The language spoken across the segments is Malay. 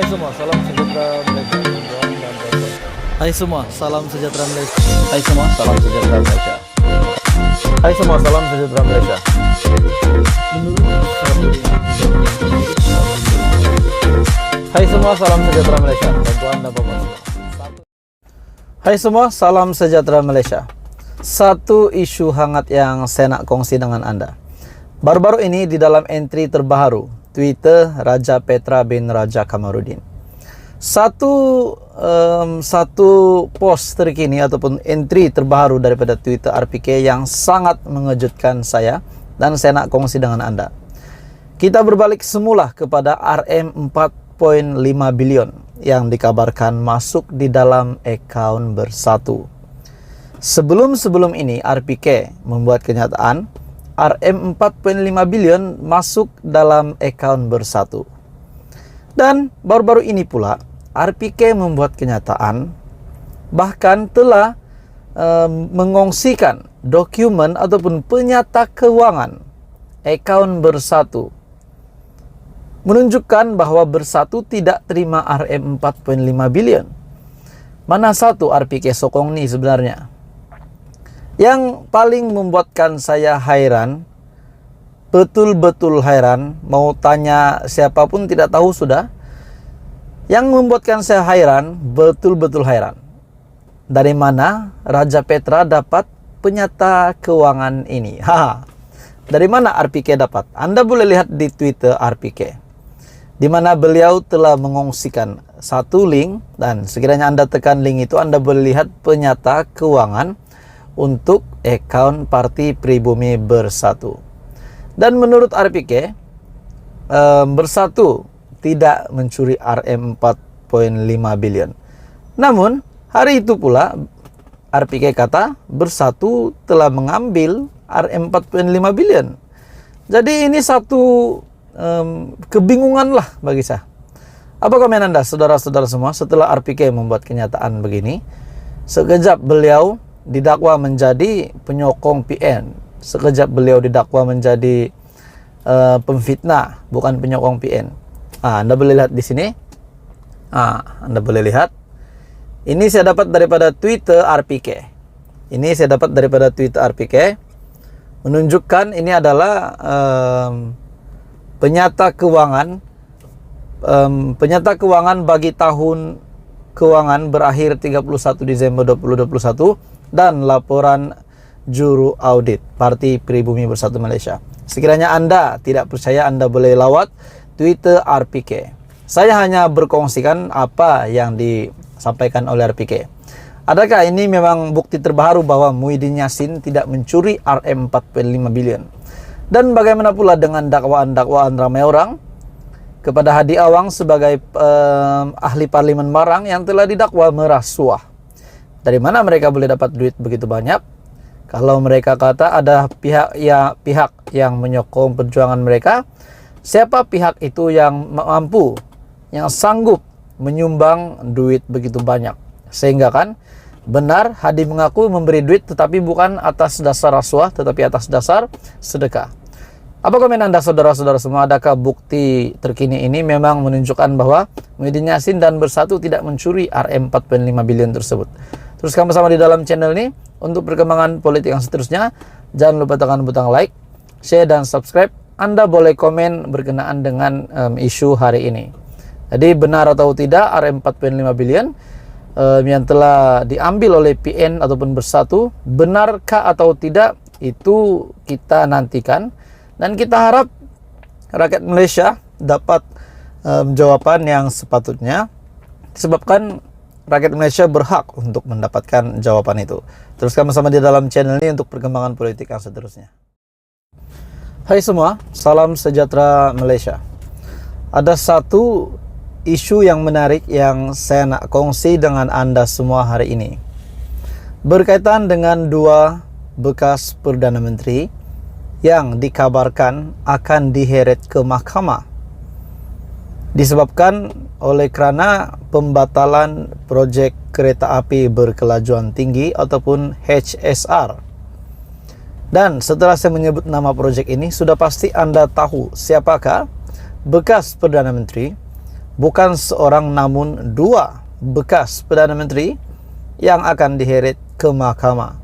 semua, salam sejahtera Malaysia. Hai semua, salam sejahtera Malaysia. Hai semua, salam sejahtera Malaysia. Hai semua, salam sejahtera Malaysia. Hai semua, salam sejahtera Malaysia. Bantuan dan Bapak semua. Hai semua, salam sejahtera Malaysia. Satu isu hangat yang saya nak kongsi dengan Anda. Baru-baru ini di dalam entry terbaru Twitter Raja Petra bin Raja Kamarudin. Satu post terkini ataupun entry terbaru daripada Twitter RPK yang sangat mengejutkan saya dan saya nak kongsi dengan Anda. Kita berbalik semula kepada RM 4.5 bilion yang dikabarkan masuk di dalam akaun Bersatu. Sebelum ini RPK membuat kenyataan RM 4.5 bilion masuk dalam akaun Bersatu. Dan baru-baru ini pula RPK membuat kenyataan bahkan telah mengongsikan dokumen ataupun penyata keuangan akaun Bersatu, menunjukkan bahwa Bersatu tidak terima RM 4.5 bilion. Mana satu RPK sokong ni sebenarnya? Yang paling membuatkan saya hairan, betul-betul hairan, mau tanya siapapun tidak tahu sudah. Yang membuatkan saya hairan, betul-betul hairan. Dari mana Raja Petra dapat penyata keuangan ini? Dari mana RPK dapat? Anda boleh lihat di Twitter RPK, di mana beliau telah mengongsikan satu link, dan sekiranya Anda tekan link itu, Anda boleh lihat penyata keuangan untuk akaun Parti Pribumi Bersatu. Dan menurut RPK, Bersatu tidak mencuri RM 4.5 bilion. Namun, hari itu pula RPK kata Bersatu telah mengambil RM 4.5 bilion. Jadi ini satu kebingungan lah bagi saya. Apa komen Anda, saudara-saudara semua, setelah RPK membuat kenyataan begini? Sekejap beliau didakwa menjadi penyokong PN, sekejap beliau didakwa menjadi pemfitnah, bukan penyokong PN. Anda boleh lihat di sini. Anda boleh lihat. Ini saya dapat daripada Twitter RPK. Ini saya dapat daripada Twitter RPK, menunjukkan ini adalah penyata keuangan bagi tahun keuangan berakhir 31 Desember 2021 dan laporan juru audit Parti Pribumi Bersatu Malaysia. Sekiranya Anda tidak percaya, Anda boleh lawat Twitter RPK. Saya hanya berkongsikan apa yang disampaikan oleh RPK. Adakah ini memang bukti terbaru bahwa Muhyiddin Yassin tidak mencuri RM 4.5 bilion? Dan bagaimana pula dengan dakwaan-dakwaan ramai orang kepada Hadi Awang sebagai ahli parlimen Marang yang telah didakwa merasuah? Dari mana mereka boleh dapat duit begitu banyak? Kalau mereka kata ada pihak yang menyokong perjuangan mereka, siapa pihak itu yang mampu, yang sanggup menyumbang duit begitu banyak? Sehingga kan benar Hadi mengaku memberi duit tetapi bukan atas dasar rasuah tetapi atas dasar sedekah. Apa komen Anda, saudara-saudara semua? Adakah bukti terkini ini memang menunjukkan bahwa Muhyiddin Yassin dan Bersatu tidak mencuri RM 4.5 bilion tersebut? Teruskan bersama di dalam channel ini. Untuk perkembangan politik yang seterusnya, jangan lupa tekan butang like, share, dan subscribe. Anda boleh komen berkenaan dengan isu hari ini. Jadi benar atau tidak RM 4.5 bilion yang telah diambil oleh PN ataupun Bersatu, benarkah atau tidak, itu kita nantikan. Dan kita harap rakyat Malaysia dapat jawaban yang sepatutnya, disebabkan rakyat Malaysia berhak untuk mendapatkan jawaban itu. Teruskan bersama di dalam channel ini untuk perkembangan politik yang seterusnya. Hai semua, salam sejahtera Malaysia. Ada satu isu yang menarik yang saya nak kongsi dengan Anda semua hari ini, berkaitan dengan dua bekas Perdana Menteri yang dikabarkan akan diheret ke mahkamah disebabkan oleh kerana pembatalan projek kereta api berkelajuan tinggi ataupun HSR. Dan setelah saya menyebut nama projek ini, sudah pasti Anda tahu siapakah bekas Perdana Menteri bukan seorang namun dua bekas Perdana Menteri yang akan diheret ke mahkamah.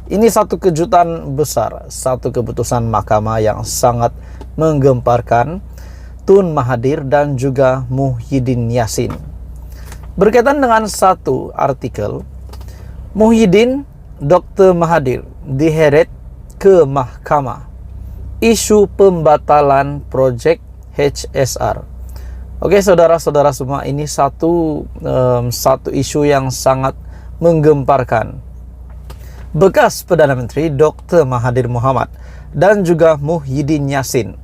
Ini satu kejutan besar, satu keputusan mahkamah yang sangat menggemparkan Tun Mahathir dan juga Muhyiddin Yassin. Berkaitan dengan satu artikel, Muhyiddin Dr. Mahathir diheret ke mahkamah. Isu pembatalan projek HSR. Oke, saudara-saudara semua, ini satu isu yang sangat menggemparkan. Bekas Perdana Menteri Dr. Mahathir Mohamad dan juga Muhyiddin Yassin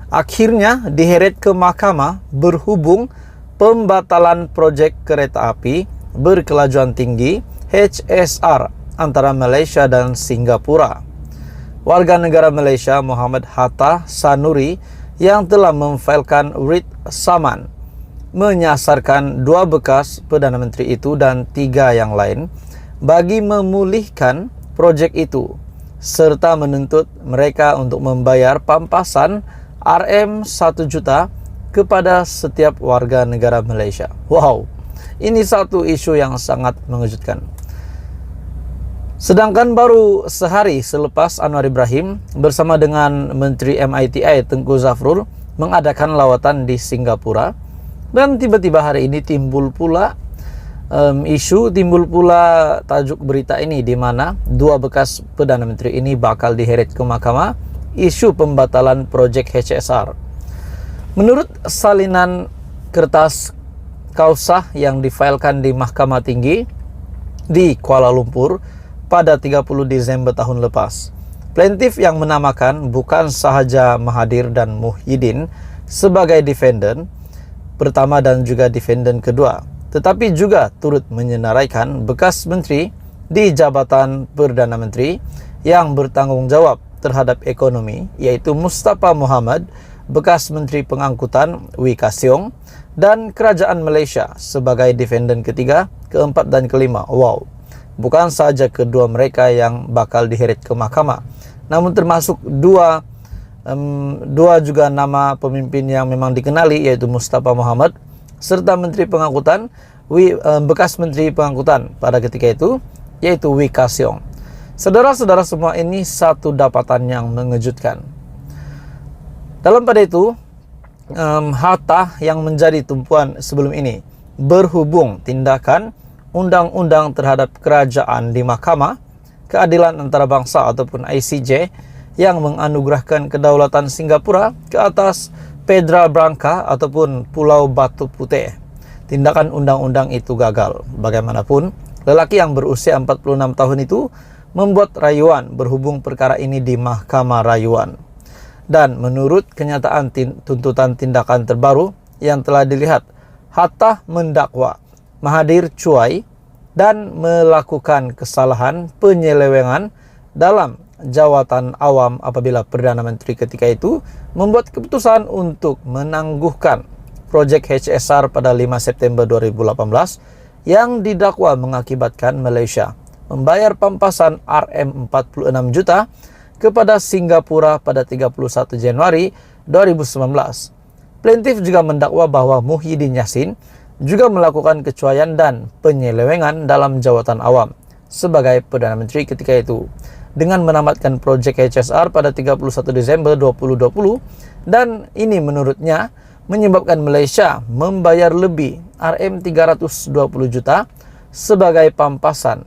akhirnya diheret ke mahkamah berhubung pembatalan proyek kereta api berkelajuan tinggi HSR antara Malaysia dan Singapura. Warga negara Malaysia Muhammad Hatta Sanuri yang telah memfailkan writ saman menyasarkan dua bekas Perdana Menteri itu dan tiga yang lain bagi memulihkan proyek itu serta menuntut mereka untuk membayar pampasan RM1 juta kepada setiap warga negara Malaysia. Wow, ini satu isu yang sangat mengejutkan. Sedangkan baru sehari selepas Anwar Ibrahim bersama dengan Menteri MITI Tengku Zafrul mengadakan lawatan di Singapura, dan tiba-tiba hari ini timbul pula tajuk berita ini di mana dua bekas Perdana Menteri ini bakal diheret ke mahkamah isu pembatalan proyek HSR. Menurut salinan kertas kausah yang difailkan di Mahkamah Tinggi di Kuala Lumpur pada 30 Desember tahun lepas, plaintiff yang menamakan bukan sahaja Mahathir dan Muhyiddin sebagai defendant pertama dan juga defendant kedua, tetapi juga turut menyenaraikan bekas menteri di Jabatan Perdana Menteri yang bertanggung jawab terhadap ekonomi, yaitu Mustafa Mohamed, bekas Menteri Pengangkutan Wee-Ka Siong, dan Kerajaan Malaysia sebagai defendant ketiga, keempat dan kelima. Wow, bukan saja kedua mereka yang bakal diheret ke mahkamah, namun termasuk dua juga nama pemimpin yang memang dikenali, yaitu Mustafa Mohamed serta Menteri Pengangkutan bekas Menteri Pengangkutan pada ketika itu, yaitu Wee-Ka Siong. Saudara-saudara semua, ini satu dapatan yang mengejutkan. Dalam pada itu, harta yang menjadi tumpuan sebelum ini berhubung tindakan undang-undang terhadap kerajaan di Mahkamah Keadilan Antarabangsa ataupun ICJ yang menganugerahkan kedaulatan Singapura ke atas Pedra Branca ataupun Pulau Batu Putih. Tindakan undang-undang itu gagal. Bagaimanapun, lelaki yang berusia 46 tahun itu membuat rayuan berhubung perkara ini di Mahkamah Rayuan. Dan menurut kenyataan tuntutan tindakan terbaru yang telah dilihat, Hatta mendakwa Mahathir cuai dan melakukan kesalahan penyelewengan dalam jawatan awam apabila Perdana Menteri ketika itu membuat keputusan untuk menangguhkan proyek HSR pada 5 September 2018 yang didakwa mengakibatkan Malaysia membayar pampasan RM46 juta kepada Singapura pada 31 Januari 2019. Plaintiff juga mendakwa bahwa Muhyiddin Yassin juga melakukan kecuaian dan penyelewengan dalam jawatan awam sebagai Perdana Menteri ketika itu dengan menamatkan proyek HSR pada 31 Desember 2020, dan ini menurutnya menyebabkan Malaysia membayar lebih RM320 juta sebagai pampasan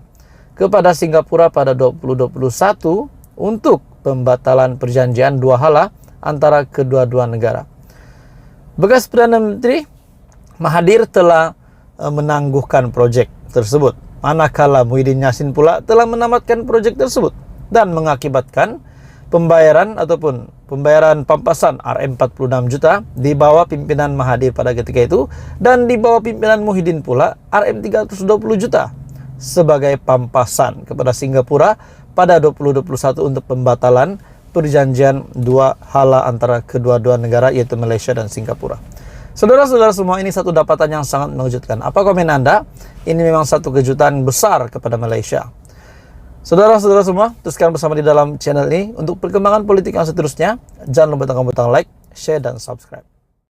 kepada Singapura pada 2021 untuk pembatalan perjanjian dua hala antara kedua-dua negara. Bekas Perdana Menteri Mahathir telah menangguhkan proyek tersebut, manakala Muhyiddin Yassin pula telah menamatkan proyek tersebut dan mengakibatkan pembayaran pampasan RM46 juta di bawah pimpinan Mahathir pada ketika itu, dan di bawah pimpinan Muhyiddin pula RM320 juta sebagai pampasan kepada Singapura pada 2021 untuk pembatalan perjanjian dua hala antara kedua-dua negara, yaitu Malaysia dan Singapura. Saudara-saudara semua, ini satu dapatan yang sangat mengejutkan. Apa komen Anda? Ini memang satu kejutan besar kepada Malaysia. Saudara-saudara semua, teruskan bersama di dalam channel ini untuk perkembangan politik yang seterusnya. Jangan lupa tekan butang like, share, dan subscribe.